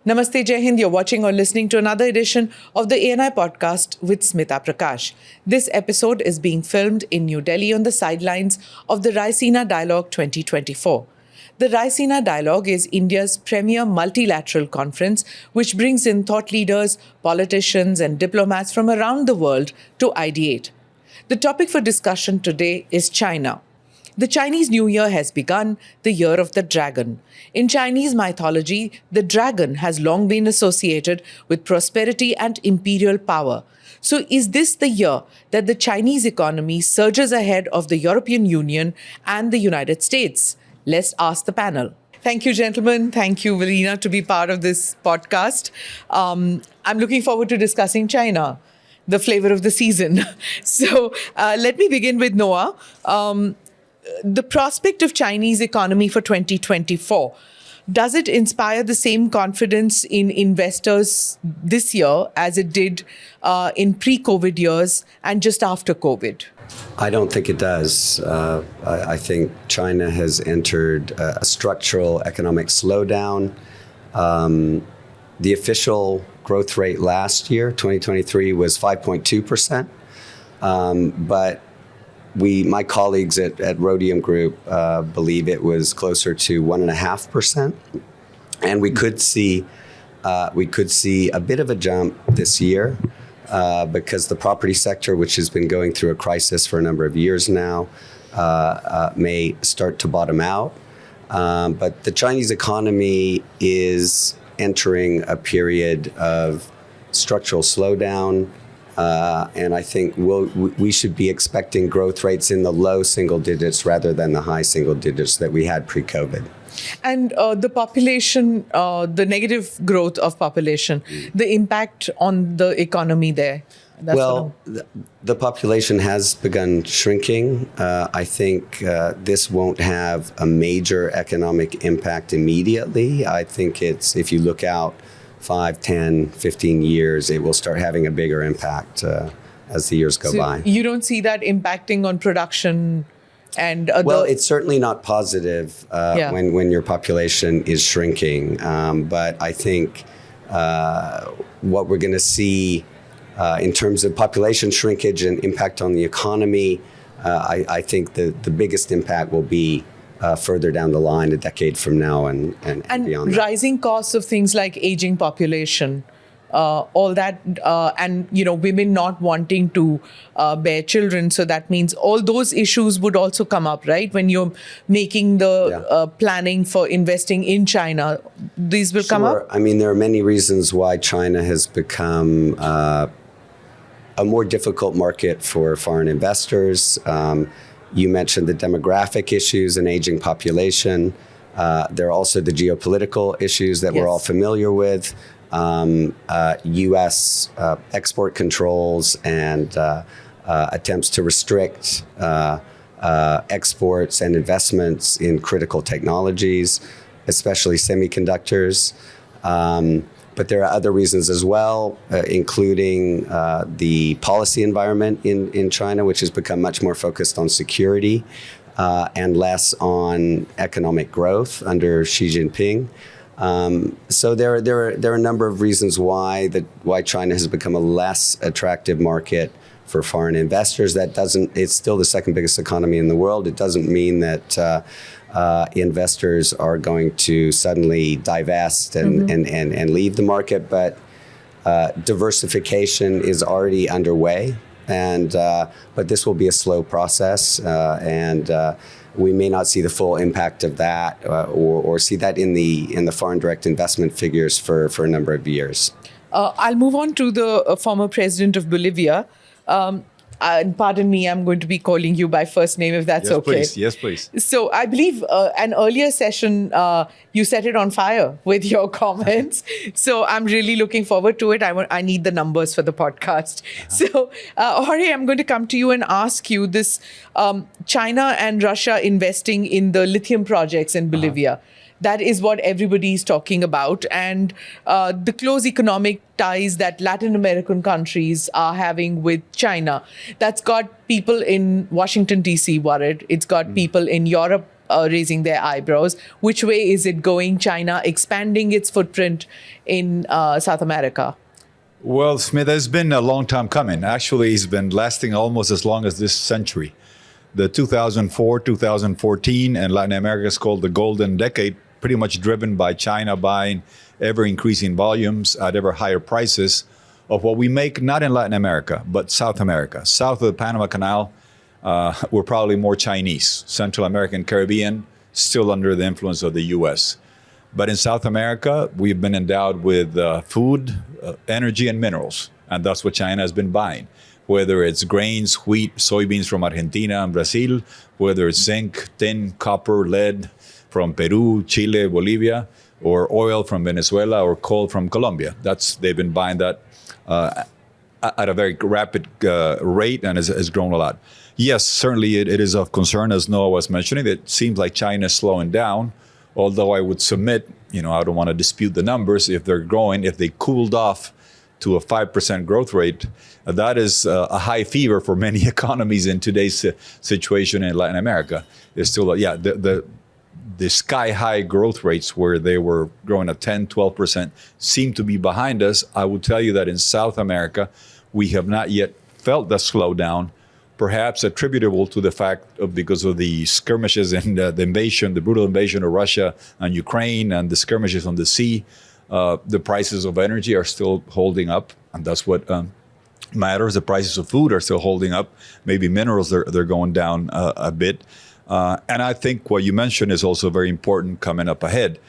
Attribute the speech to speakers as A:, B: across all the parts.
A: Namaste, Jai Hind. You're watching or listening to another edition of the ANI podcast with Smita Prakash. This episode is being filmed in New Delhi on the sidelines of the Raisina Dialogue 2024. The Raisina Dialogue is India's premier multilateral conference which brings in thought leaders, politicians and diplomats from around the world to ideate. The topic for discussion today is China. The Chinese New Year has begun, the year of the dragon. In Chinese mythology, the dragon has long been associated with prosperity and imperial power. So is this the year that the Chinese economy surges ahead of the European Union and the United States? Let's ask the panel. Thank you, gentlemen. Thank you, Raisina, to be part of this podcast. I'm looking forward to discussing China, the flavor of the season. So let me begin with Noah. The prospect of Chinese economy for 2024, does it inspire the same confidence in investors this year as it did in pre-COVID years and just after COVID?
B: I don't think it does. I think China has entered a structural economic slowdown. The official growth rate last year, 2023, was 5.2%. But my colleagues at Rhodium Group believe it was closer to 1.5%, and we could see a bit of a jump this year because the property sector, which has been going through a crisis for a number of years now, may start to bottom out. But the Chinese economy is entering a period of structural slowdown. And I think we should be expecting growth rates in the low single digits rather than the high single digits that we had pre-COVID.
A: And the population, the negative growth of population, the impact on the economy there?
B: The population has begun shrinking. I think this won't have a major economic impact immediately. I think if you look out 5, 10, 15 years, it will start having a bigger impact as the years go by.
A: You don't see that impacting on production and other...
B: Well, it's certainly not positive when your population is shrinking. But I think what we're going to see in terms of population shrinkage and impact on the economy, I think the biggest impact will be further down the line, a decade from now and beyond that.
A: Rising costs of things like aging population, all that, and women not wanting to bear children. So that means all those issues would also come up, right? When you're making the planning for investing in China, these will come up?
B: I mean, there are many reasons why China has become a more difficult market for foreign investors. You mentioned the demographic issues and aging population. There are also the geopolitical issues that we're all familiar with. U.S. export controls and attempts to restrict exports and investments in critical technologies, especially semiconductors. But there are other reasons as well, including the policy environment in China, which has become much more focused on security and less on economic growth under Xi Jinping. So there are a number of reasons why China has become a less attractive market for foreign investors. It's still the second biggest economy in the world. It doesn't mean that investors are going to suddenly divest and leave the market, but diversification is already underway, but this will be a slow process, and we may not see the full impact of that or see that in the foreign direct investment figures for a number of years.
A: I'll move on to the former president of Bolivia. And pardon me, I'm going to be calling you by first name if that's okay.
C: Yes, please.
A: So I believe an earlier session, you set it on fire with your comments. So I'm really looking forward to it. I need the numbers for the podcast. So Jorge, I'm going to come to you and ask you this, China and Russia investing in the lithium projects in Bolivia. That is what everybody is talking about. And the close economic ties that Latin American countries are having with China, that's got people in Washington, D.C. worried. It's got people in Europe raising their eyebrows. Which way is it going? China expanding its footprint in South America?
C: Well, Smith, it's been a long time coming. Actually, it's been lasting almost as long as this century. The 2004, 2014, and Latin America is called the golden decade, pretty much driven by China buying ever increasing volumes at ever higher prices of what we make, not in Latin America, but South America. South of the Panama Canal, we're probably more Chinese. Central American, Caribbean, still under the influence of the US. But in South America, we've been endowed with food, energy, and minerals. And that's what China has been buying. Whether it's grains, wheat, soybeans from Argentina and Brazil, whether it's zinc, tin, copper, lead from Peru, Chile, Bolivia, or oil from Venezuela or coal from Colombia. They've been buying that at a very rapid rate and has grown a lot. Yes, certainly it is of concern, as Noah was mentioning. It seems like China is slowing down. Although I would submit, I don't want to dispute the numbers. If they're growing, if they cooled off to a 5% growth rate, that is a high fever for many economies in today's situation in Latin America. It's still, the sky-high growth rates where they were growing at 10, 12% seem to be behind us. I will tell you that in South America, we have not yet felt the slowdown, perhaps attributable to the fact of because of the skirmishes and the brutal invasion of Russia and Ukraine and the skirmishes on the sea. The prices of energy are still holding up, and that's what matters. The prices of food are still holding up. Maybe minerals, they're going down a bit. And I think what you mentioned is also very important coming up ahead.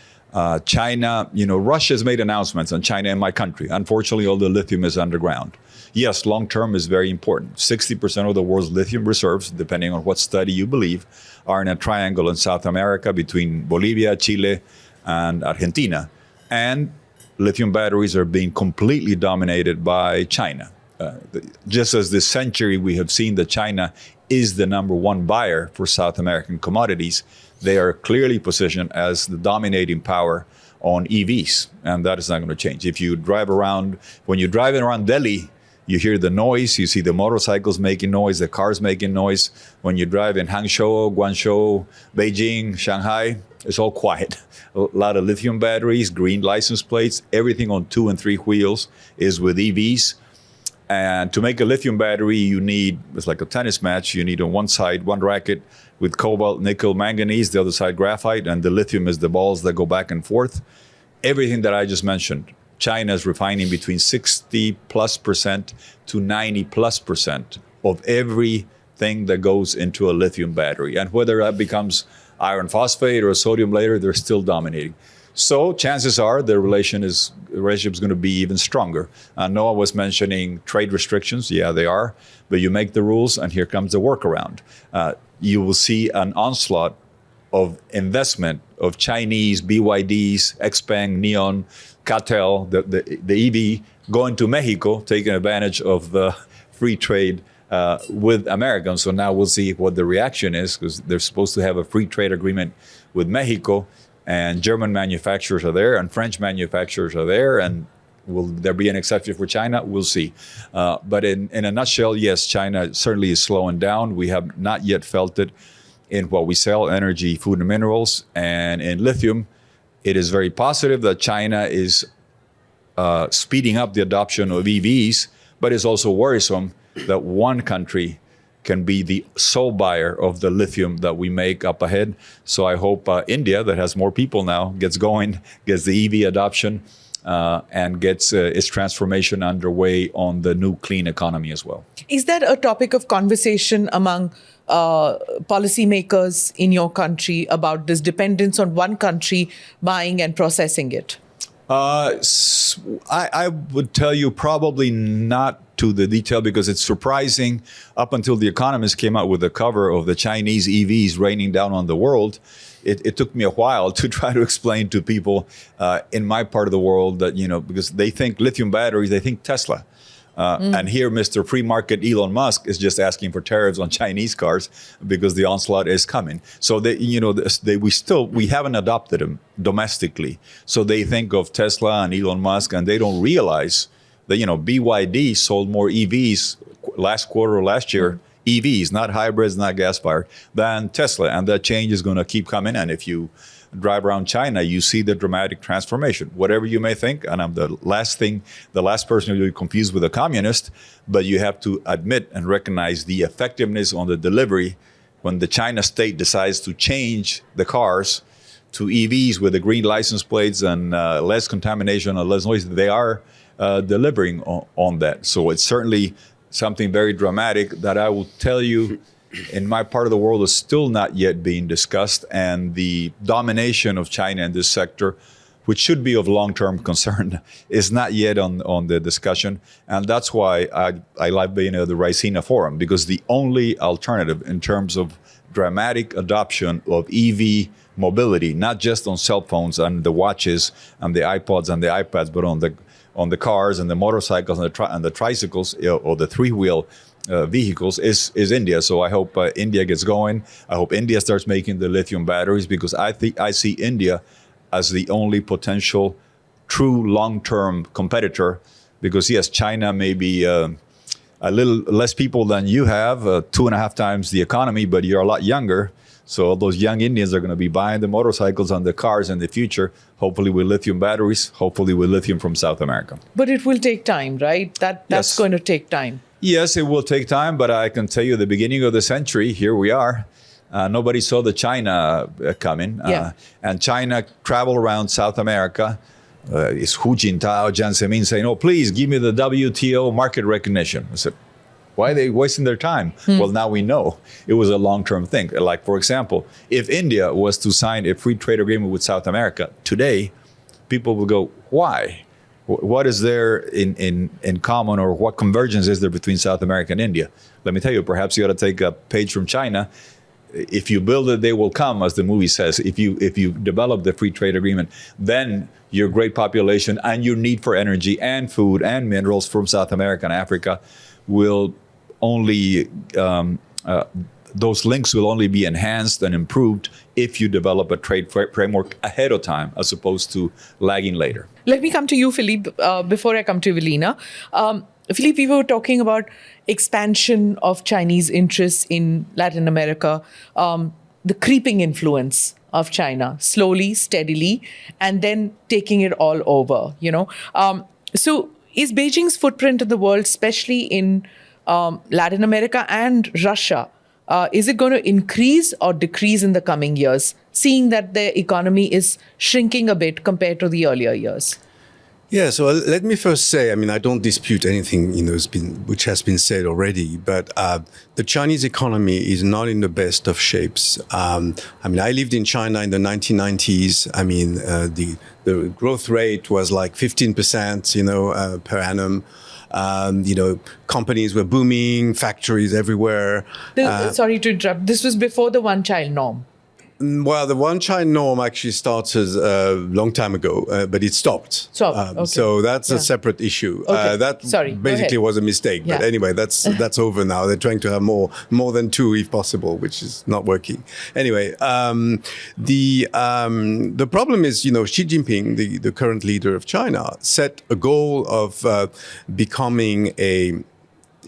C: China, Russia has made announcements on China in my country. Unfortunately, all the lithium is underground. Yes, long-term is very important. 60% of the world's lithium reserves, depending on what study you believe, are in a triangle in South America between Bolivia, Chile, and Argentina. And lithium batteries are being completely dominated by China. Just as this century we have seen that China is the number one buyer for South American commodities, they are clearly positioned as the dominating power on EVs, and that is not going to change. If you drive around, when you're driving around Delhi, you hear the noise, you see the motorcycles making noise, the cars making noise. When you drive in Hangzhou, Guangzhou, Beijing, Shanghai, it's all quiet. A lot of lithium batteries, green license plates, everything on 2 and 3 wheels is with EVs. And to make a lithium battery, it's like a tennis match, you need on one side, one racket with cobalt, nickel, manganese, the other side graphite, and the lithium is the balls that go back and forth. Everything that I just mentioned, China is refining between 60+% to 90+% of everything that goes into a lithium battery. And whether that becomes iron phosphate or sodium later, they're still dominating. So chances are the relationship is going to be even stronger. Noah was mentioning trade restrictions. Yeah, they are. But you make the rules, and here comes the workaround. You will see an onslaught of investment of Chinese BYDs, Xpeng, Neon, Catel, the EV, going to Mexico, taking advantage of the free trade with Americans. So now we'll see what the reaction is, because they're supposed to have a free trade agreement with Mexico. And German manufacturers are there, and French manufacturers are there, and will there be an exception for China? We'll see. But in a nutshell, yes, China certainly is slowing down. We have not yet felt it in what we sell, energy, food and minerals. And in lithium, it is very positive that China is speeding up the adoption of EVs, but it's also worrisome that one country can be the sole buyer of the lithium that we make up ahead. So I hope India, that has more people now, gets going, gets the EV adoption, and gets its transformation underway on the new clean economy as well.
A: Is that a topic of conversation among policymakers in your country about this dependence on one country buying and processing it?
C: I would tell you probably not to the detail, because it's surprising. Up until The Economist came out with the cover of the Chinese EVs raining down on the world, it took me a while to try to explain to people in my part of the world that, because they think lithium batteries, they think Tesla. And here, Mr. Free Market Elon Musk is just asking for tariffs on Chinese cars because the onslaught is coming. So we haven't adopted them domestically. So they think of Tesla and Elon Musk, and they don't realize that BYD sold more EVs last quarter or last year EVs, not hybrids, not gas-fired, than Tesla. And that change is going to keep coming. And if you drive around China, you see the dramatic transformation. Whatever you may think, and I'm the last person you'll be confused with a communist, but you have to admit and recognize the effectiveness on the delivery when the China state decides to change the cars to EVs with the green license plates and less contamination and less noise. They are delivering on that. So it's certainly something very dramatic that I will tell you in my part of the world is still not yet being discussed. And the domination of China in this sector, which should be of long-term concern, is not yet on the discussion. And that's why I like being at the Raisina Forum, because the only alternative in terms of dramatic adoption of EV mobility, not just on cell phones and the watches and the iPods and the iPads, but on the cars and the motorcycles and the tricycles, or the three-wheel vehicles, is India. So I hope India gets going. I hope India starts making the lithium batteries, because I see India as the only potential true long-term competitor. Because yes, China may be a little less people than you have, 2.5 times the economy, but you're a lot younger. So all those young Indians are going to be buying the motorcycles and the cars in the future, hopefully with lithium batteries, hopefully with lithium from South America.
A: But it will take time, right? That's
C: Yes.
A: going to take time.
C: Yes, it will take time, but I can tell you the beginning of the century, here we are. Nobody saw the China coming.
A: Yeah.
C: And China traveled around South America. It's Hu Jintao, Jiang Zemin saying, oh, please give me the WTO market recognition. I said, why are they wasting their time? Well, now we know it was a long-term thing. Like, for example, if India was to sign a free trade agreement with South America today, people will go, why? What is there in common, or what convergence is there between South America and India? Let me tell you, perhaps you ought to take a page from China. If you build it, they will come, as the movie says. If you develop the free trade agreement, then your great population and your need for energy and food and minerals from South America and Africa will only, those links will only be enhanced and improved if you develop a trade framework ahead of time, as opposed to lagging later.
A: Let me come to you, Philippe, before I come to Evelina. Philippe, we were talking about expansion of Chinese interests in Latin America, the creeping influence of China, slowly, steadily, and then taking it all over, So is Beijing's footprint in the world, especially in Latin America and Russia, is it going to increase or decrease in the coming years, seeing that the economy is shrinking a bit compared to the earlier years?
D: Yeah, so let me first say, I don't dispute anything which has been said already, but the Chinese economy is not in the best of shapes. I lived in China in the 1990s. The growth rate was like 15%, per annum. Companies were booming, factories everywhere.
A: Sorry to interrupt. This was before the one-child norm.
D: Well, the one-child norm actually started a long time ago, but it stopped.
A: Okay.
D: So that's a separate issue.
A: Okay.
D: That basically was a mistake. But anyway, that's over now. They're trying to have more than 2 if possible, which is not working. Anyway, the problem is, Xi Jinping, the current leader of China, set a goal of becoming he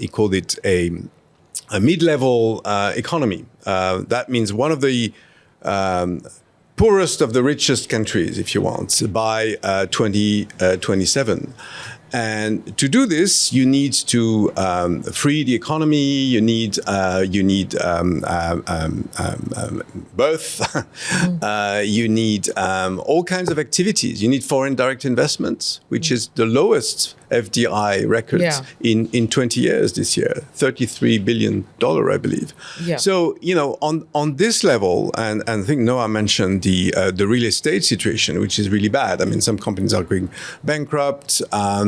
D: called it a mid-level economy. That means one of the poorest of the richest countries, if you want, by 2027. And to do this, you need to free the economy. You need birth. You need all kinds of activities. You need foreign direct investments, which is the lowest FDI records in 20 years this year, $33 billion, I believe.
A: Yeah.
D: So, on this level, and I think Noah mentioned the real estate situation, which is really bad. Some companies are going bankrupt.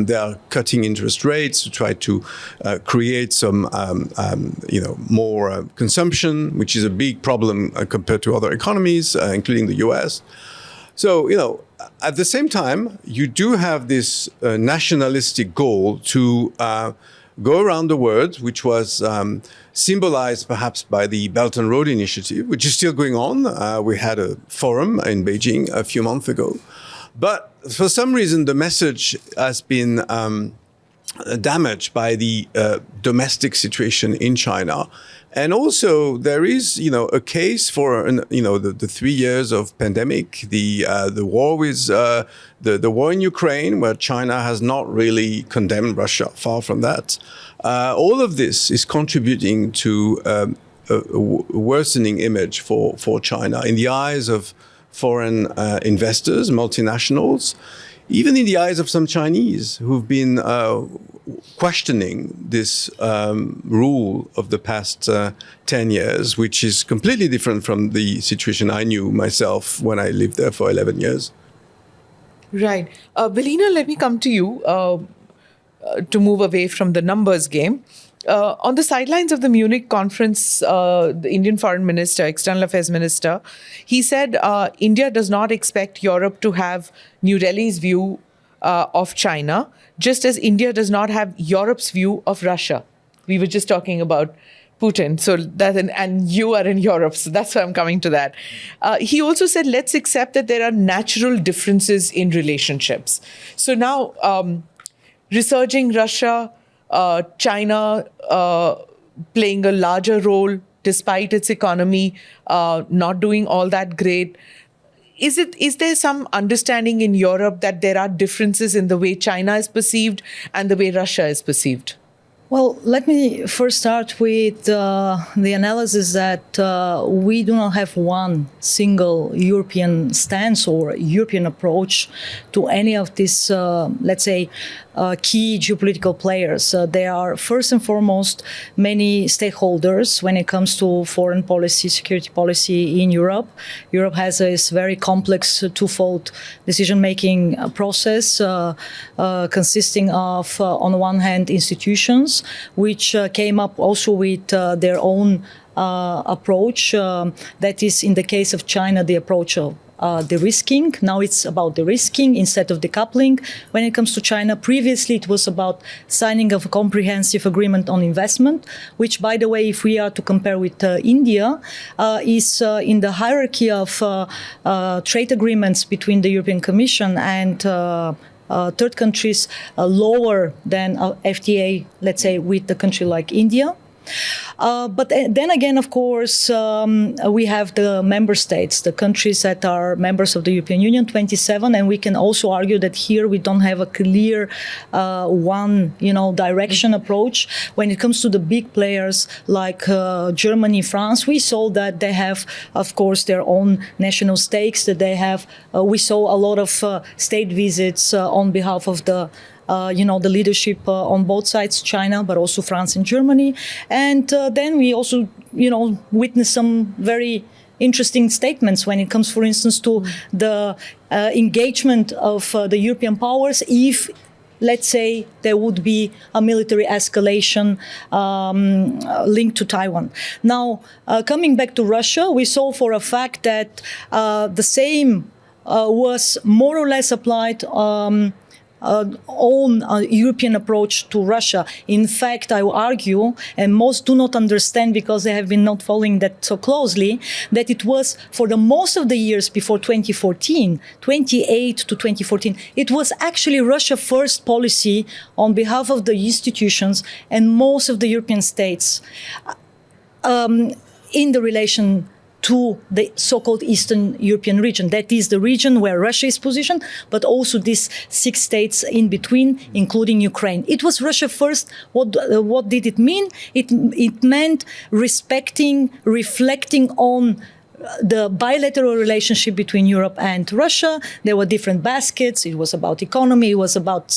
D: They are cutting interest rates to try to create some, more consumption, which is a big problem compared to other economies, including the US. So, at the same time, you do have this nationalistic goal to go around the world, which was symbolized perhaps by the Belt and Road Initiative, which is still going on. We had a forum in Beijing a few months ago. But for some reason, the message has been damaged by the domestic situation in China. And also, there is, a case for, the 3 years of pandemic, the war with the war in Ukraine, where China has not really condemned Russia. Far from that. All of this is contributing to a worsening image for China in the eyes of foreign investors, multinationals, even in the eyes of some Chinese who've been questioning this rule of the past 10 years, which is completely different from the situation I knew myself when I lived there for 11 years.
A: Right. Belina, let me come to you to move away from the numbers game. On the sidelines of the Munich conference, the Indian Foreign Minister, External Affairs Minister, he said India does not expect Europe to have New Delhi's view of China, just as India does not have Europe's view of Russia. We were just talking about Putin, so and you are in Europe, so that's why I'm coming to that. He also said, let's accept that there are natural differences in relationships. So now, resurging Russia, China playing a larger role despite its economy not doing all that great. Is there some understanding in Europe that there are differences in the way China is perceived and the way Russia is perceived?
E: Well, let me first start with the analysis that we do not have one single European stance or European approach to any of these, let's say, key geopolitical players. There are, first and foremost, many stakeholders when it comes to foreign policy, security policy in Europe. Europe has this very complex twofold decision-making process consisting of, on the one hand, institutions, which came up also with their own approach. That is, in the case of China, the approach of de-risking. Now it's about de-risking instead of decoupling. When it comes to China, previously it was about signing of a comprehensive agreement on investment, which, by the way, if we are to compare with India, is in the hierarchy of trade agreements between the European Commission and third countries, lower than FTA, let's say, with a country like India. But then again, of course, we have the member states, the countries that are members of the European Union, 27, and we can also argue that here we don't have a clear one, direction approach. When it comes to the big players like Germany, France, we saw that they have, of course, their own national stakes, that they have, we saw a lot of state visits on behalf of the the leadership on both sides, China, but also France and Germany. And then we also, witnessed some very interesting statements when it comes, for instance, to the engagement of the European powers if, let's say, there would be a military escalation linked to Taiwan. Now, coming back to Russia, we saw for a fact that the same was more or less applied own European approach to Russia. In fact, I will argue, and most do not understand because they have been not following that so closely, that it was for the most of the years before 2014, 28 to 2014, it was actually Russia first policy on behalf of the institutions and most of the European states in the relation to the so-called Eastern European region. That is the region where Russia is positioned, but also these 6 states in between, including Ukraine. It was Russia first. What did it mean? It meant respecting, reflecting on the bilateral relationship between Europe and Russia. There were different baskets. It was about economy. It was about,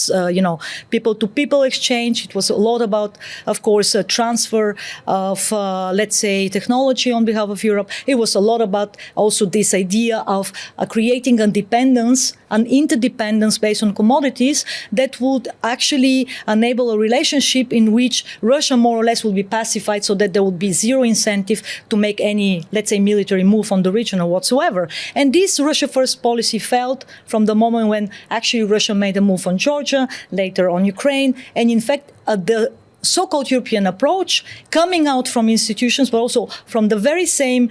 E: people-to-people exchange. It was a lot about, of course, a transfer of, let's say, technology on behalf of Europe. It was a lot about also this idea of creating a dependence, an interdependence based on commodities that would actually enable a relationship in which Russia more or less will be pacified so that there would be zero incentive to make any, let's say, military move on the region or whatsoever. And this Russia first policy failed from the moment when actually Russia made a move on Georgia, later on Ukraine. And in fact, the so-called European approach coming out from institutions, but also from the very same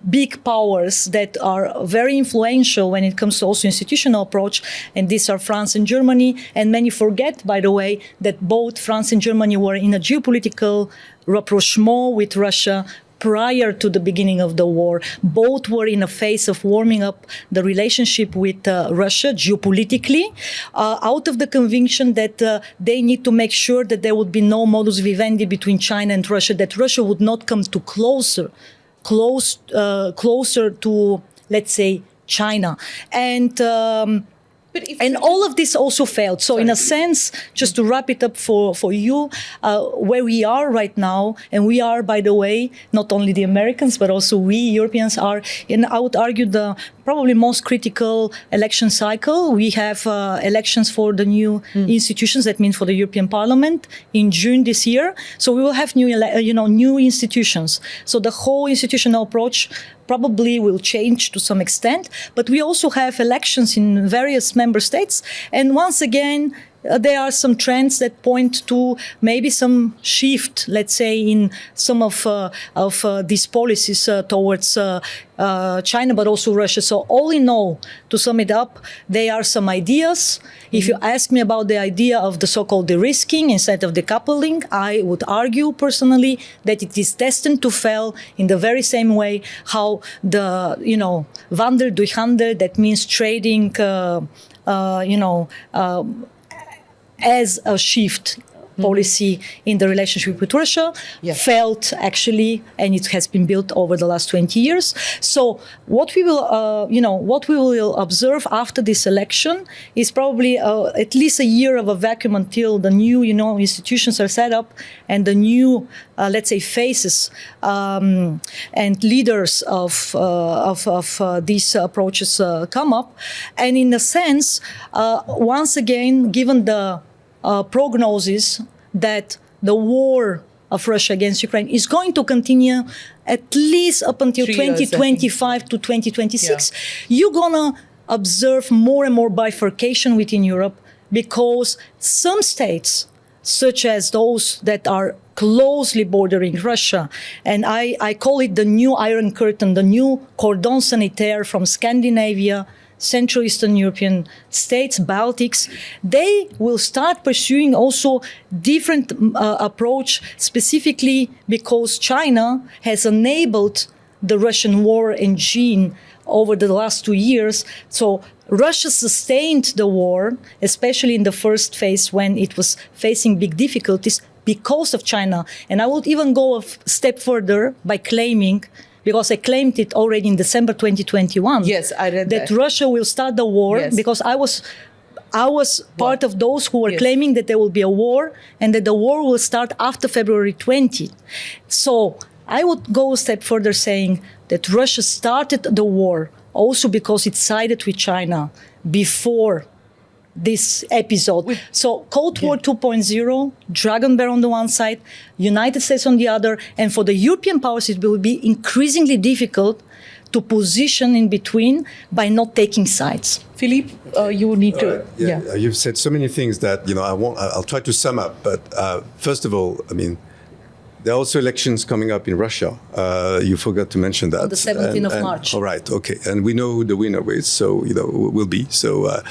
E: big powers that are very influential when it comes to also institutional approach, and these are France and Germany. And many forget, by the way, that both France and Germany were in a geopolitical rapprochement with Russia prior to the beginning of the war. Both were in a phase of warming up the relationship with Russia geopolitically, out of the conviction that they need to make sure that there would be no modus vivendi between China and Russia, that Russia would not come to closer to, let's say, China. And all of this also failed. So in a sense, just to wrap it up for you, where we are right now, and we are, by the way, not only the Americans, but also we Europeans are in, I would argue, the probably most critical election cycle. We have elections for the new institutions, that means for the European Parliament in June this year. So we will have new institutions. So the whole institutional approach probably will change to some extent, but we also have elections in various member states. And once again, there are some trends that point to maybe some shift, let's say, in some of these policies towards China, but also Russia. So all in all, to sum it up, there are some ideas. If you ask me about the idea of the so-called de-risking instead of decoupling, I would argue personally that it is destined to fail in the very same way how the, Wandel durch Handel, that means trading, as a shift policy in the relationship with Russia, failed actually, and it has been built over the last 20 years. So what we will, observe after this election is probably at least a year of a vacuum until the new, institutions are set up and the new, let's say, faces and leaders of these approaches come up. And in a sense, once again, given the prognosis that the war of Russia against Ukraine is going to continue at least up until 2025 to 2026, you're going to observe more and more bifurcation within Europe, because some states, such as those that are closely bordering Russia, and I call it the new Iron Curtain, the new cordon sanitaire from Scandinavia, Central Eastern European states, Baltics, they will start pursuing also different approach, specifically because China has enabled the Russian war engine over the last 2 years. So Russia sustained the war, especially in the first phase when it was facing big difficulties because of China. And I would even go a step further by claiming, because I claimed it already in December 2021.
A: Yes, I read that.
E: Russia will start the war, because I was part of those who were claiming that there will be a war and that the war will start after February 20. So I would go a step further saying that Russia started the war also because it sided with China before this episode. So Cold War 2.0, Dragon Bear on the one side, United States on the other, and for the European powers it will be increasingly difficult to position in between by not taking sides.
A: Philippe, you need to...
D: You've said so many things that, I'll try to sum up, but first of all, there are also elections coming up in Russia. You forgot to mention that.
E: On the 17th of March.
D: All right, okay. And we know who the winner is, so, will be. So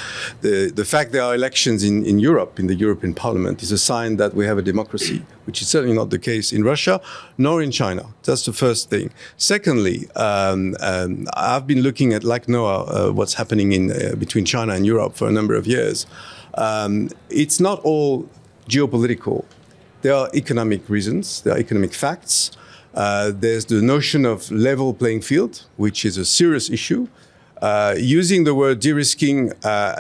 D: the fact there are elections in Europe, in the European Parliament, is a sign that we have a democracy, which is certainly not the case in Russia, nor in China. That's the first thing. Secondly, I've been looking at, like Noah, what's happening in between China and Europe for a number of years. It's not all geopolitical. There are economic reasons, there are economic facts. There's the notion of level playing field, which is a serious issue. Using the word de-risking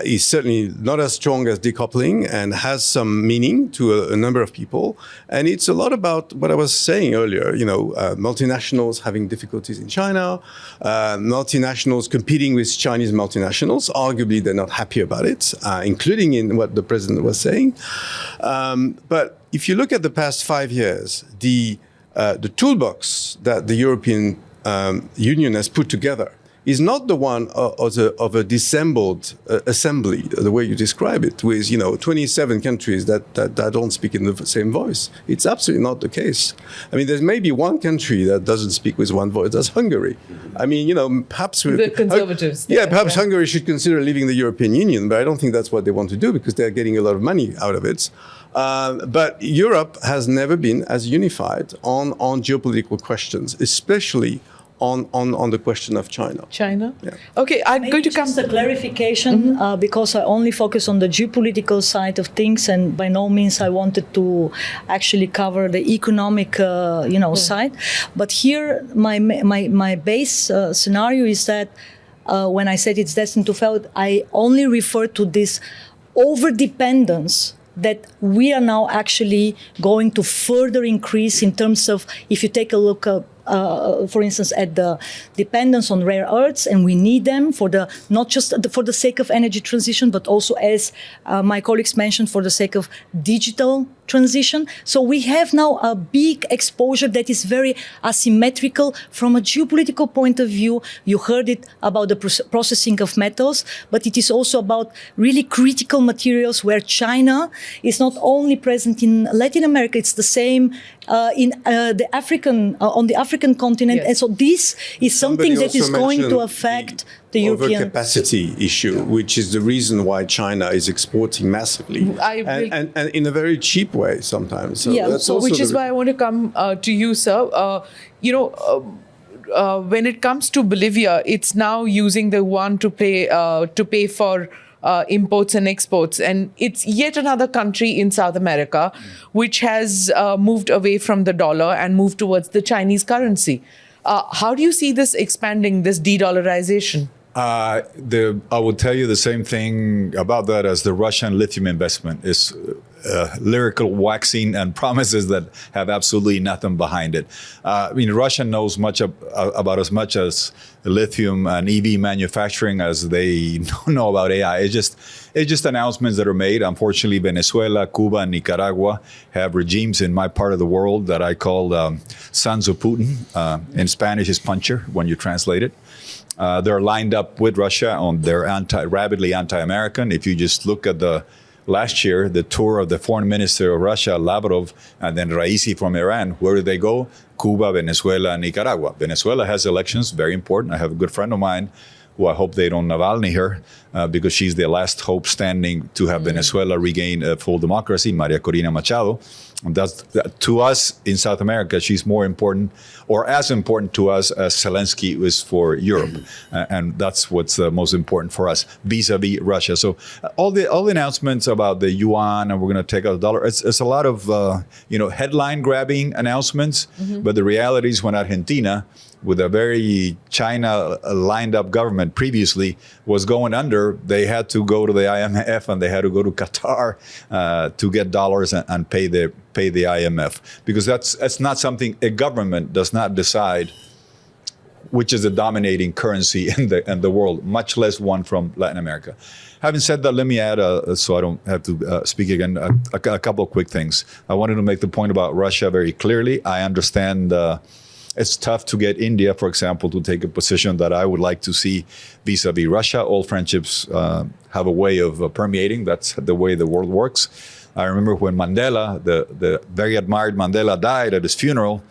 D: is certainly not as strong as decoupling and has some meaning to a number of people. And it's a lot about what I was saying earlier, multinationals having difficulties in China, multinationals competing with Chinese multinationals. Arguably, they're not happy about it, including in what the president was saying. But if you look at the past 5 years, the toolbox that the European Union has put together is not the one of a dissembled assembly, the way you describe it, with 27 countries that don't speak in the same voice. It's absolutely not the case. I mean, there's maybe one country that doesn't speak with one voice. That's Hungary. I mean, perhaps
A: the conservatives.
D: Perhaps Hungary should consider leaving the European Union, but I don't think that's what they want to do because they're getting a lot of money out of it. But Europe has never been as unified on geopolitical questions, especially on the question of China.
A: China?
D: Yeah.
A: Okay, I'm going to come...
E: Just a clarification, because I only focus on the geopolitical side of things, and by no means I wanted to actually cover the economic, side. But here, my base scenario is that when I said it's destined to fail, I only refer to this over-dependence that we are now actually going to further increase in terms of, if you take a look for instance, at the dependence on rare earths, and we need them for not just for the sake of energy transition, but also, as my colleagues mentioned, for the sake of digital transition. So we have now a big exposure that is very asymmetrical from a geopolitical point of view. You heard it about the processing of metals, but it is also about really critical materials where China is not only present in Latin America, it's the same on the African continent.
A: Yes.
E: And so this is something that is going to affect the European
D: overcapacity issue, which is the reason why China is exporting massively and in a very cheap way sometimes. So that's also
A: which is why I want to come to you, sir. When it comes to Bolivia, it's now using the yuan to pay for imports and exports, and it's yet another country in South America which has moved away from the dollar and moved towards the Chinese currency. How do you see this expanding, this de-dollarization?
C: I would tell you the same thing about that as the Russian lithium investment is lyrical waxing and promises that have absolutely nothing behind it. Russia knows much about as much as lithium and EV manufacturing as they know about AI. It's just announcements that are made. Unfortunately, Venezuela, Cuba, and Nicaragua have regimes in my part of the world that I call sons of Putin. In Spanish is puncher when you translate it. They're lined up with Russia on their rabidly anti-American. If you just look at last year, the tour of the foreign minister of Russia, Lavrov, and then Raisi from Iran, where did they go? Cuba, Venezuela, and Nicaragua. Venezuela has elections, very important. I have a good friend of mine who I hope they don't Navalny her because she's the last hope standing to have Venezuela regain full democracy, Maria Corina Machado. And to us in South America, she's more important or as important to us as Zelensky is for Europe. And that's what's most important for us vis-a-vis Russia. So all the announcements about the yuan and we're going to take out the dollar, it's a lot of headline grabbing announcements. But the reality is when Argentina, with a very China lined up government previously, was going under, they had to go to the IMF and they had to go to Qatar to get dollars and pay the IMF, because that's not something a government does not decide which is the dominating currency in the world, much less one from Latin America. Having said that, let me add, so I don't have to speak again, a couple of quick things. I wanted to make the point about Russia very clearly. I understand it's tough to get India, for example, to take a position that I would like to see vis-a-vis Russia. All friendships have a way of permeating. That's the way the world works. I remember when Mandela, the very admired Mandela, died at his funeral,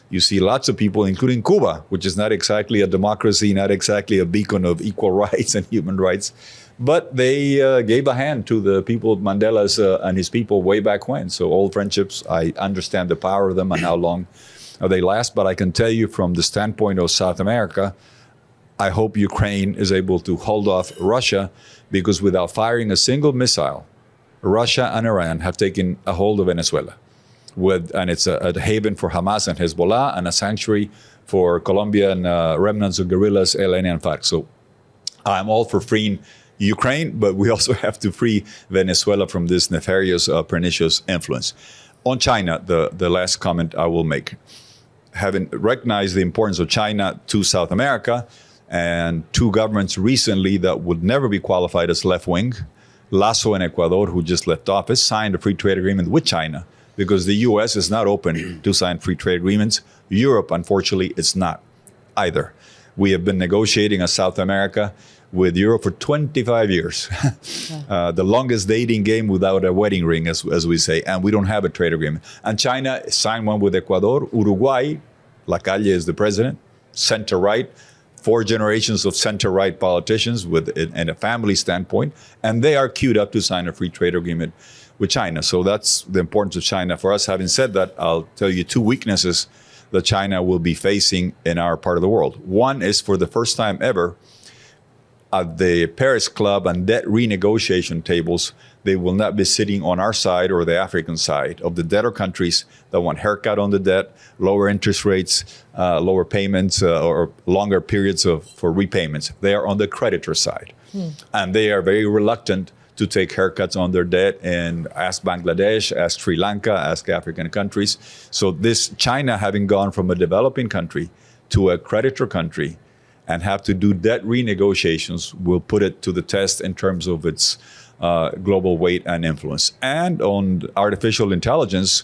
C: you see lots of people, including Cuba, which is not exactly a democracy, not exactly a beacon of equal rights and human rights, but they gave a hand to the people of Mandela's and his people way back when. So old friendships, I understand the power of them and how long they last. But I can tell you from the standpoint of South America, I hope Ukraine is able to hold off Russia, because without firing a single missile, Russia and Iran have taken a hold of Venezuela. And it's a haven for Hamas and Hezbollah and a sanctuary for Colombian remnants of guerrillas, LN and FARC. So I'm all for freeing Ukraine, but we also have to free Venezuela from this nefarious, pernicious influence. On China, the last comment I will make. Having recognized the importance of China to South America, and two governments recently that would never be qualified as left-wing, Lasso in Ecuador, who just left office, signed a free trade agreement with China, because the U.S. is not open to sign free trade agreements. Europe, unfortunately, is not either. We have been negotiating as South America with Europe for 25 years. The longest dating game without a wedding ring, as we say, and we don't have a trade agreement. And China signed one with Ecuador. Uruguay, Lacalle is the president, center-right, 4 generations of center-right politicians in a family standpoint, and they are queued up to sign a free trade agreement with China. So that's the importance of China for us. Having said that, I'll tell you 2 weaknesses that China will be facing in our part of the world. One is, for the first time ever, at the Paris Club and debt renegotiation tables, they will not be sitting on our side or the African side of the debtor countries that want haircut on the debt, lower interest rates, lower payments, or longer periods for repayments. They are on the creditor side. And they are very reluctant to take haircuts on their debt, and ask Bangladesh, ask Sri Lanka, ask African countries. So this China, having gone from a developing country to a creditor country and have to do debt renegotiations, will put it to the test in terms of its global weight and influence. And on artificial intelligence,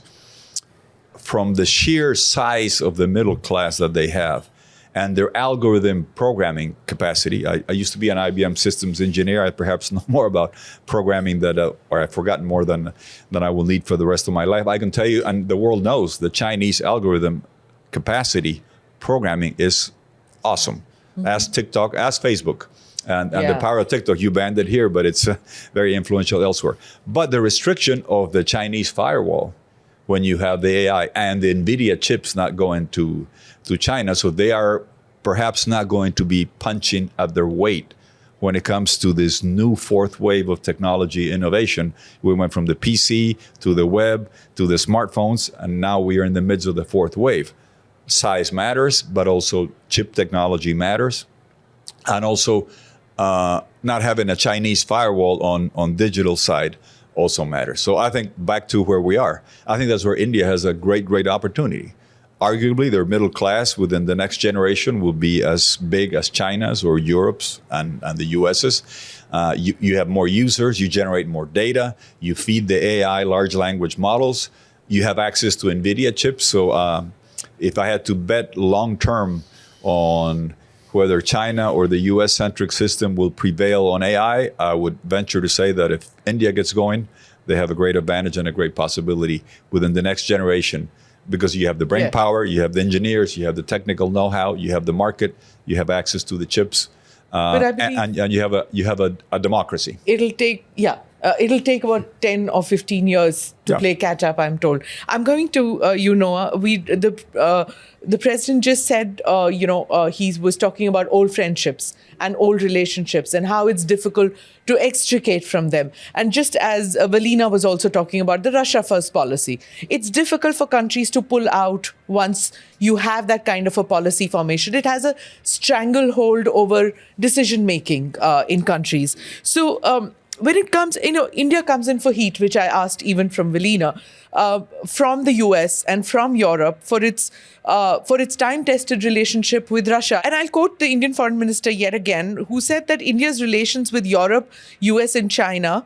C: from the sheer size of the middle class that they have and their algorithm programming capacity. I used to be an IBM systems engineer. I perhaps know more about programming or I've forgotten more than I will need for the rest of my life. I can tell you, and the world knows, the Chinese algorithm capacity programming is awesome. Ask TikTok, ask Facebook. And the power of TikTok, you banned it here, but it's very influential elsewhere. But the restriction of the Chinese firewall, when you have the AI and the NVIDIA chips not going to China, so they are perhaps not going to be punching at their weight when it comes to this new 4th wave of technology innovation. We went from the PC to the web to the smartphones, and now we are in the midst of the 4th wave. Size matters, but also chip technology matters. And also not having a Chinese firewall on digital side also matters. So I think back to where we are, I think that's where India has a great opportunity. Arguably, their middle class within the next generation will be as big as China's or Europe's and the US's. You have more users, you generate more data, you feed the AI large language models, you have access to NVIDIA chips. So if I had to bet long term on whether China or the US-centric system will prevail on AI, I would venture to say that if India gets going, they have a great advantage and a great possibility within the next generation, because you have the brain power, you have the engineers, you have the technical know-how, you have the market, you have access to the chips, and you have a democracy.
A: It'll take about 10 or 15 years to play catch up, I'm told. I'm going to, Noah, the president just said, he was talking about old friendships and old relationships and how it's difficult to extricate from them. And just as Valina was also talking about the Russia first policy, it's difficult for countries to pull out once you have that kind of a policy formation. It has a stranglehold over decision making in countries. So, when it comes, India comes in for heat, which I asked even from Valina, from the US and from Europe for its time-tested relationship with Russia. And I'll quote the Indian Foreign Minister yet again, who said that India's relations with Europe, US and China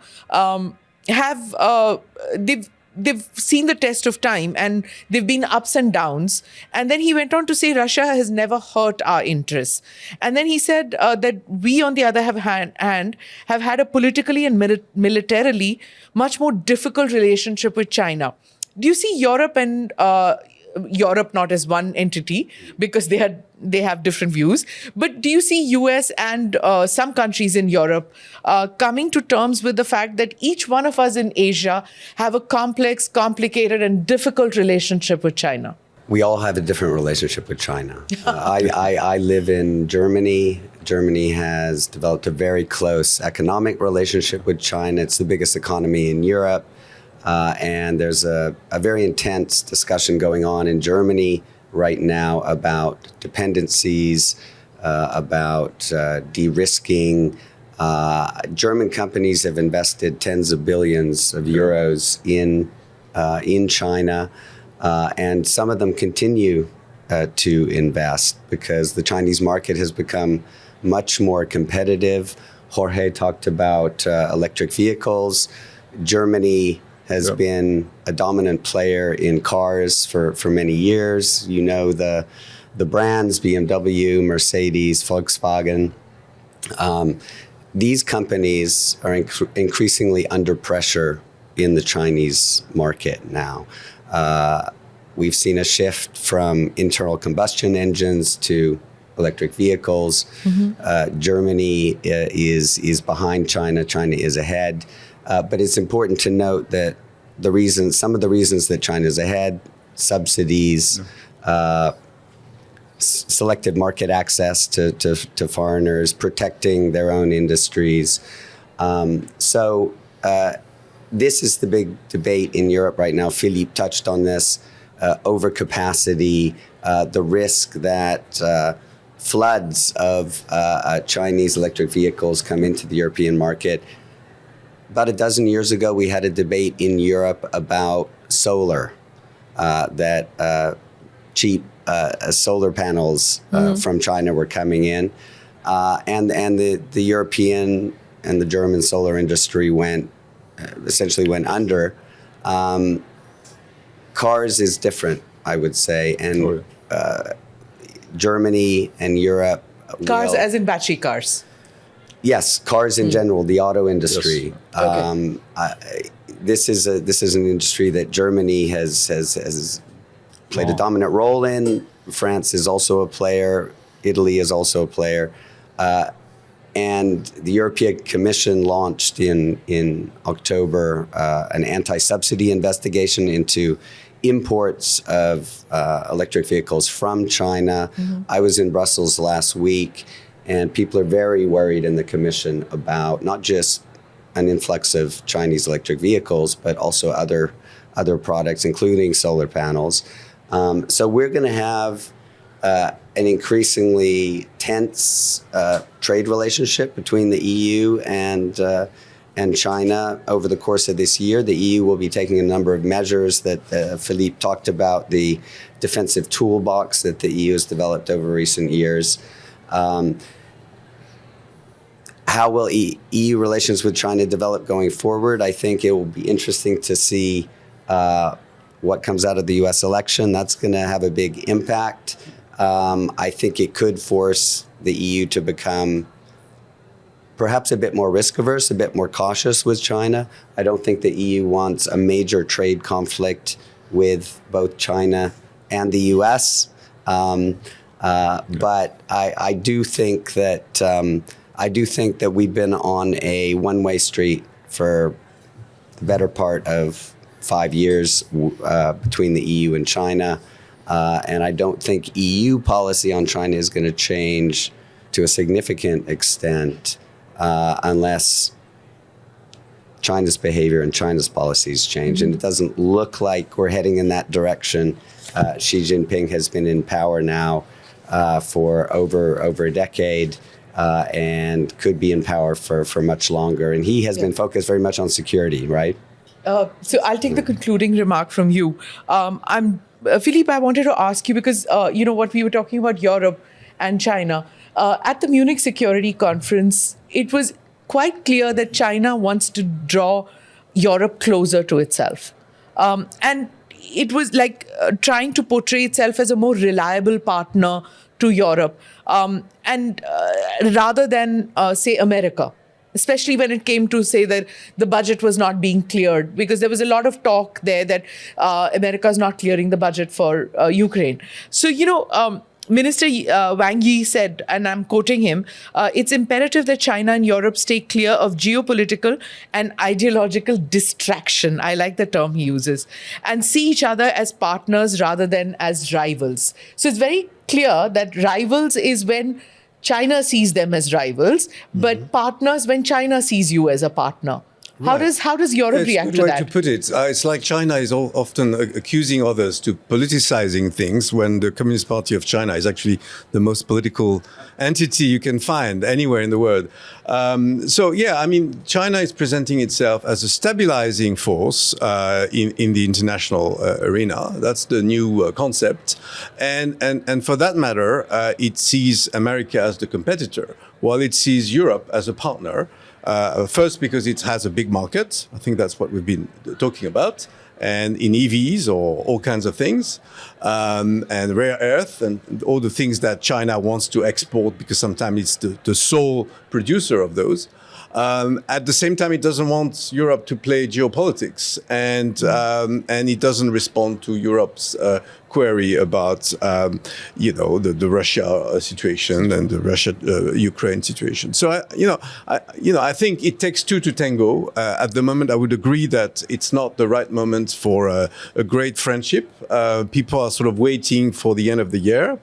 A: they've seen the test of time and they've been ups and downs. And then he went on to say Russia has never hurt our interests. And then he said that we, on the other hand, have had a politically and militarily much more difficult relationship with China. Do you see Europe and Europe not as one entity because they have different views, but do you see US and some countries in Europe coming to terms with the fact that each one of us in Asia have a complex, complicated and difficult relationship with China?
B: We all have a different relationship with China. I live in Germany. Germany has developed a very close economic relationship with China. It's the biggest economy in Europe. And there's a very intense discussion going on in Germany right now about dependencies, about de-risking. German companies have invested tens of billions of euros in China, and some of them continue to invest because the Chinese market has become much more competitive. Jorge talked about electric vehicles. Germany has been a dominant player in cars for many years. The the brands, BMW, Mercedes, Volkswagen, these companies are increasingly under pressure in the Chinese market now. We've seen a shift from internal combustion engines to electric vehicles. Germany is behind China. China is ahead. But it's important to note that some of the reasons that China is ahead, subsidies, selected market access to foreigners, protecting their own industries. So this is the big debate in Europe right now. Philippe touched on this, overcapacity, the risk that floods of Chinese electric vehicles come into the European market. About a dozen years ago, we had a debate in Europe about solar, that cheap solar panels from China were coming in, and the European and the German solar industry essentially went under. Cars is different, I would say, and Germany and Europe.
A: Cars as in battery cars.
B: Yes, cars in general, the auto industry.
A: Yes.
B: This is an industry that Germany has played a dominant role in. France is also a player. Italy is also a player. And the European Commission launched in October an anti-subsidy investigation into imports of electric vehicles from China. I was in Brussels last week, and people are very worried in the Commission about not just an influx of Chinese electric vehicles, but also other products, including solar panels. So we're going to have an increasingly tense trade relationship between the EU and China over the course of this year. The EU will be taking a number of measures that Philippe talked about, the defensive toolbox that the EU has developed over recent years. How will EU relations with China develop going forward? I think it will be interesting to see what comes out of the U.S. election. That's going to have a big impact. I think it could force the EU to become perhaps a bit more risk-averse, a bit more cautious with China. I don't think the EU wants a major trade conflict with both China and the U.S. But I do think that we've been on a one-way street for the better part of 5 years between the EU and China. And I don't think EU policy on China is going to change to a significant extent unless China's behavior and China's policies change. And it doesn't look like we're heading in that direction. Xi Jinping has been in power now for over a decade and could be in power for much longer. And he has been focused very much on security, right?
A: So I'll take the concluding remark from you. Philippe, I wanted to ask you because, what we were talking about Europe and China. At the Munich Security Conference, it was quite clear that China wants to draw Europe closer to itself. And it was like trying to portray itself as a more reliable partner to Europe, and rather than, say, America. Especially when it came to say that the budget was not being cleared, because there was a lot of talk there that America is not clearing the budget for Ukraine. So, Minister Wang Yi said, and I'm quoting him, it's imperative that China and Europe stay clear of geopolitical and ideological distraction. I like the term he uses, and see each other as partners rather than as rivals. So it's very clear that rivals is when China sees them as rivals, but partners when China sees you as a partner. Right. How does Europe react to that?
D: It's a good way to put it. It's like China is often accusing others to politicizing things when the Communist Party of China is actually the most political entity you can find anywhere in the world. China is presenting itself as a stabilizing force in the international arena. That's the new concept. And for that matter, it sees America as the competitor, while it sees Europe as a partner. First, because it has a big market. I think that's what we've been talking about. and in EVs or all kinds of things, and rare earth and all the things that China wants to export because sometimes it's the sole producer of those. At the same time, it doesn't want Europe to play geopolitics, and it doesn't respond to Europe's query about the Russia situation and the Russia Ukraine situation. So I think it takes two to tango. At the moment, I would agree that it's not the right moment for a great friendship. People are sort of waiting for the end of the year,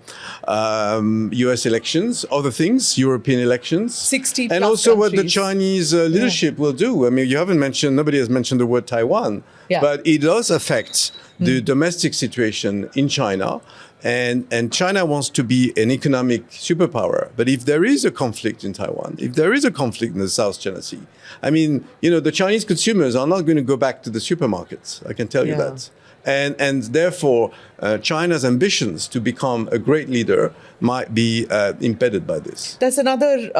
D: U.S. elections, other things, European elections,
A: 60
D: and
A: plus
D: also what the
A: countries.
D: Chinese leadership will do. I mean, nobody has mentioned the word Taiwan, but it does affect the domestic situation in China. And China wants to be an economic superpower. But if there is a conflict in Taiwan, if there is a conflict in the South China Sea, I mean, the Chinese consumers are not going to go back to the supermarkets. I can tell you that. And therefore, China's ambitions to become a great leader might be impeded by this.
A: There's another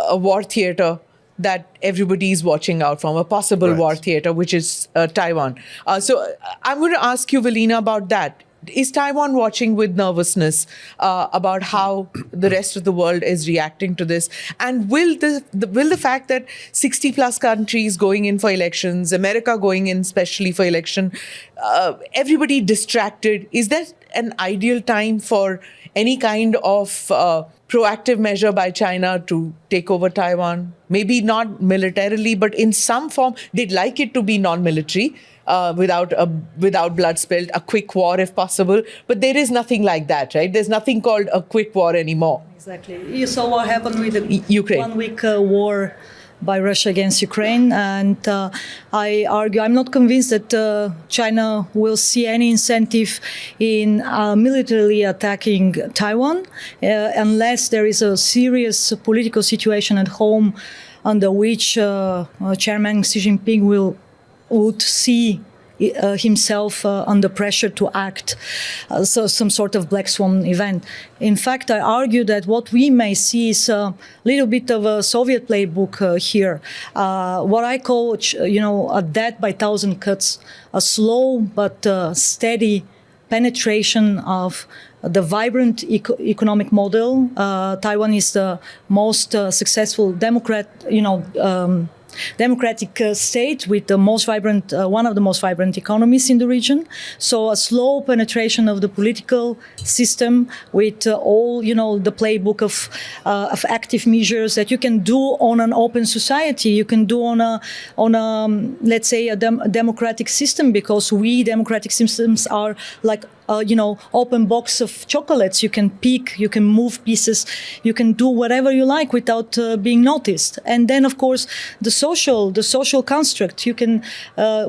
A: a war theater that everybody is watching out from, a possible war theater, which is Taiwan. So I'm going to ask you, Velina, about that. Is Taiwan watching with nervousness about how the rest of the world is reacting to this? And will the fact that 60 plus countries going in for elections, America going in especially for election, everybody distracted, is that an ideal time for any kind of proactive measure by China to take over Taiwan? Maybe not militarily, but in some form. They'd like it to be non-military, without blood spilled, a quick war if possible. But there is nothing like that, right? There's nothing called a quick war anymore.
E: Exactly. You saw what happened with the
A: Ukraine.
E: 1 week war by Russia against Ukraine. And I argue, I'm not convinced that China will see any incentive in militarily attacking Taiwan unless there is a serious political situation at home under which Chairman Xi Jinping would see himself under pressure to act, so some sort of black swan event. In fact, I argue that what we may see is a little bit of a Soviet playbook here, what I call, a death by thousand cuts, a slow but steady penetration of the vibrant economic model. Taiwan is the most successful democratic state with the most vibrant, one of the most vibrant economies in the region. So a slow penetration of the political system with all, the playbook of active measures that you can do on an open society. You can do on a let's say a democratic system, because we democratic systems are like open box of chocolates. You can pick, you can move pieces, you can do whatever you like without being noticed. And then, of course, the social construct, you can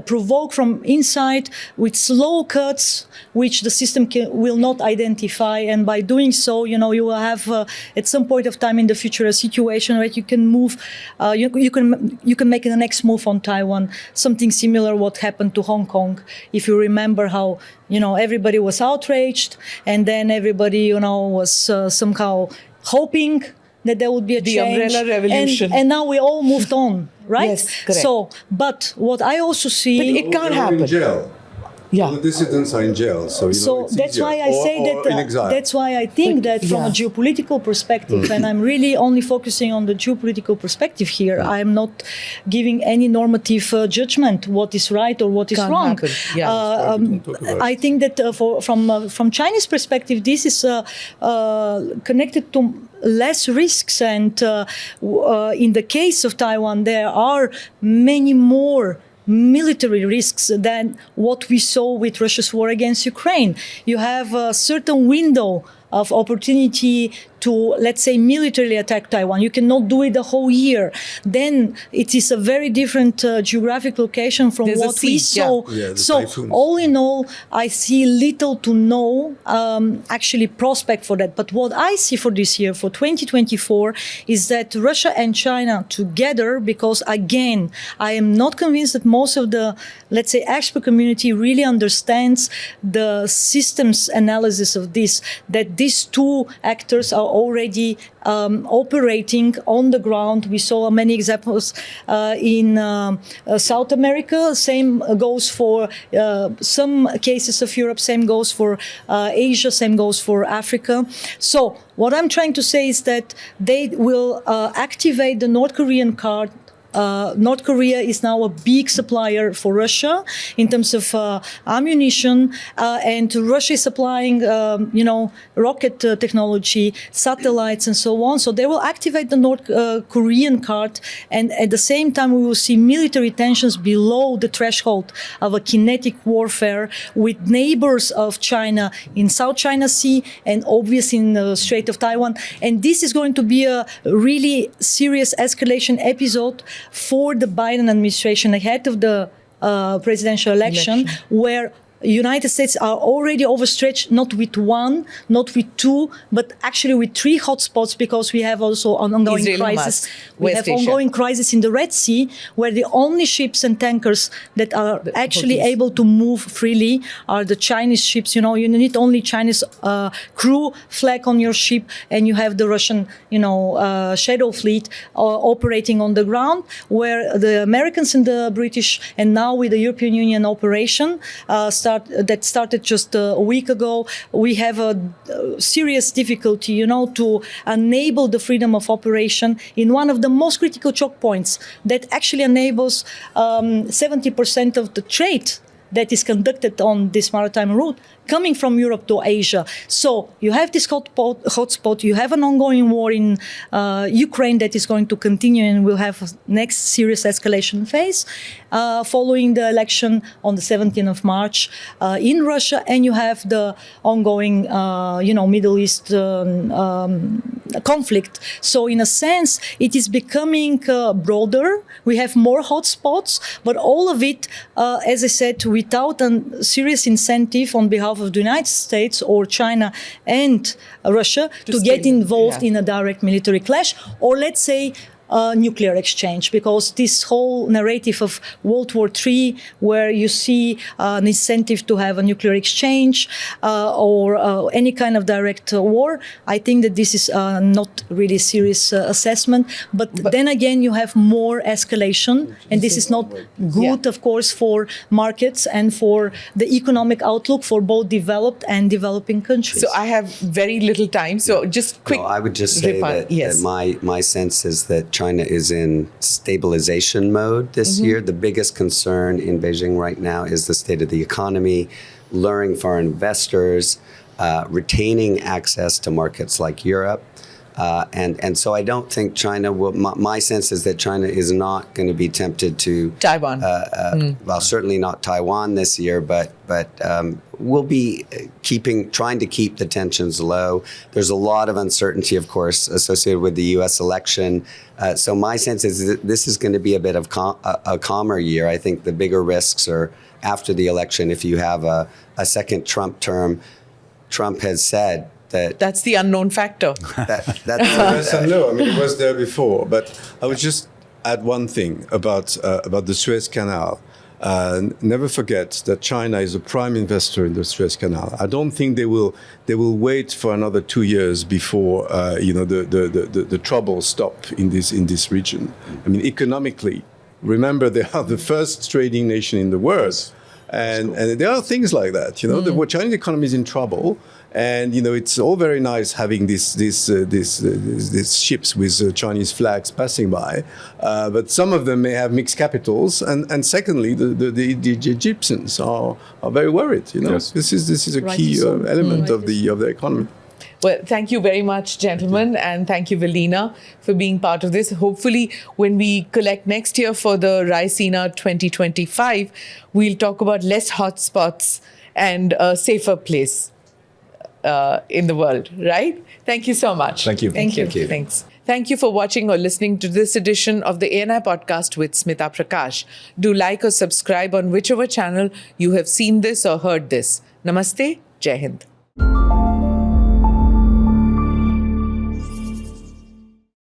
E: provoke from inside with slow cuts, which the system will not identify. And by doing so, you will have at some point of time in the future a situation where you can move, you can make the next move on Taiwan, something similar what happened to Hong Kong. If you remember how everybody was outraged, and then everybody, was somehow hoping that there would be a change.
A: The umbrella revolution.
E: And now we all moved on, right?
A: Yes, correct.
E: So, but what I also see...
A: But it can't happen.
D: In jail.
A: Yeah.
D: All the dissidents are in jail, so it's
E: that's
D: easier.
E: why I say
D: or in
E: that.
D: exile.
E: That's why I think that from a geopolitical perspective, and I'm really only focusing on the geopolitical perspective here. I am not giving any normative judgment what is right or what is
A: Can't
E: wrong.
A: happen. Yeah.
E: I think that from Chinese perspective, this is connected to less risks, and in the case of Taiwan, there are many more military risks than what we saw with Russia's war against Ukraine. You have a certain window of opportunity to, let's say, militarily attack Taiwan. You cannot do it the whole year. Then it is a very different geographic location from what we saw.
D: Yeah,
E: so
D: typhoons.
E: all in all, I see little to no actually prospect for that. But what I see for this year, for 2024, is that Russia and China together, because again, I am not convinced that most of the, let's say, expert community really understands the systems analysis of this, that these two actors are already operating on the ground. We saw many examples in South America. Same goes for some cases of Europe. Same goes for Asia. Same goes for Africa. So what I'm trying to say is that they will activate the North Korean card. North Korea is now a big supplier for Russia in terms of ammunition, and Russia is supplying, rocket technology, satellites, and so on. So they will activate the North Korean card, and at the same time, we will see military tensions below the threshold of a kinetic warfare with neighbors of China in South China Sea and obviously in the Strait of Taiwan. And this is going to be a really serious escalation episode for the Biden administration ahead of the presidential election, where United States are already overstretched, not with one, not with two, but actually with 3 hotspots, because we have also an ongoing
A: Israel,
E: crisis.
A: Hamas,
E: We
A: West
E: have
A: Asia.
E: ongoing crisis in the Red Sea, where the only ships and tankers that are actually
A: Houthis.
E: able to move freely are the Chinese ships. You need only Chinese crew flag on your ship, and you have the Russian, shadow fleet operating on the ground, where the Americans and the British, and now with the European Union operation, that started just a week ago. We have a serious difficulty, to enable the freedom of operation in one of the most critical choke points that actually enables 70% of the trade that is conducted on this maritime route coming from Europe to Asia. So you have this hotspot, you have an ongoing war in Ukraine that is going to continue, and we'll have a next serious escalation phase following the election on the 17th of March in Russia, and you have the ongoing, Middle East conflict. So in a sense, it is becoming broader. We have more hotspots, but all of it, as I said, without a serious incentive on behalf of the United States or China and Russia to get involved in a direct military clash, or let's say nuclear exchange, because this whole narrative of World War III, where you see an incentive to have a nuclear exchange or any kind of direct war, I think that this is not really serious assessment. But then again, you have more escalation, and this is not good, of course, for markets and for the economic outlook for both developed and developing countries.
A: So I have very little time. So just quick.
B: No, I would just say that my sense is that China is in stabilization mode this year. The biggest concern in Beijing right now is the state of the economy, luring foreign investors, retaining access to markets like Europe. And so I don't think China will, my sense is that China is not going to be tempted to
A: Taiwan.
B: Well, certainly not Taiwan this year, but we'll be trying to keep the tensions low. There's a lot of uncertainty, of course, associated with the U.S. election. So my sense is that this is going to be a bit of a calmer year. I think the bigger risks are after the election. If you have a second Trump term, Trump has said that's
A: the unknown factor.
D: Yes and no. I mean, it was there before, but I would just add one thing about the Suez Canal. Never forget that China is a prime investor in the Suez Canal. I don't think they will wait for another 2 years before the troubles stop in this region. I mean, economically, remember they are the first trading nation in the world, and there are things like that. The Chinese economy is in trouble. And it's all very nice having these ships with Chinese flags passing by, but some of them may have mixed capitals. And secondly, the Egyptians are very worried.
C: Yes.
D: This is a key element of the economy.
A: Well, thank you very much, gentlemen, and thank you, Velina, for being part of this. Hopefully, when we collect next year for the Raisina 2025, we'll talk about less hotspots and a safer place in the world, right? Thank you so much.
C: Thank you.
A: Thank you. Thanks. Thank you for watching or listening to this edition of the ANI podcast with Smita Prakash. Do like or subscribe on whichever channel you have seen this or heard this. Namaste. Jai Hind.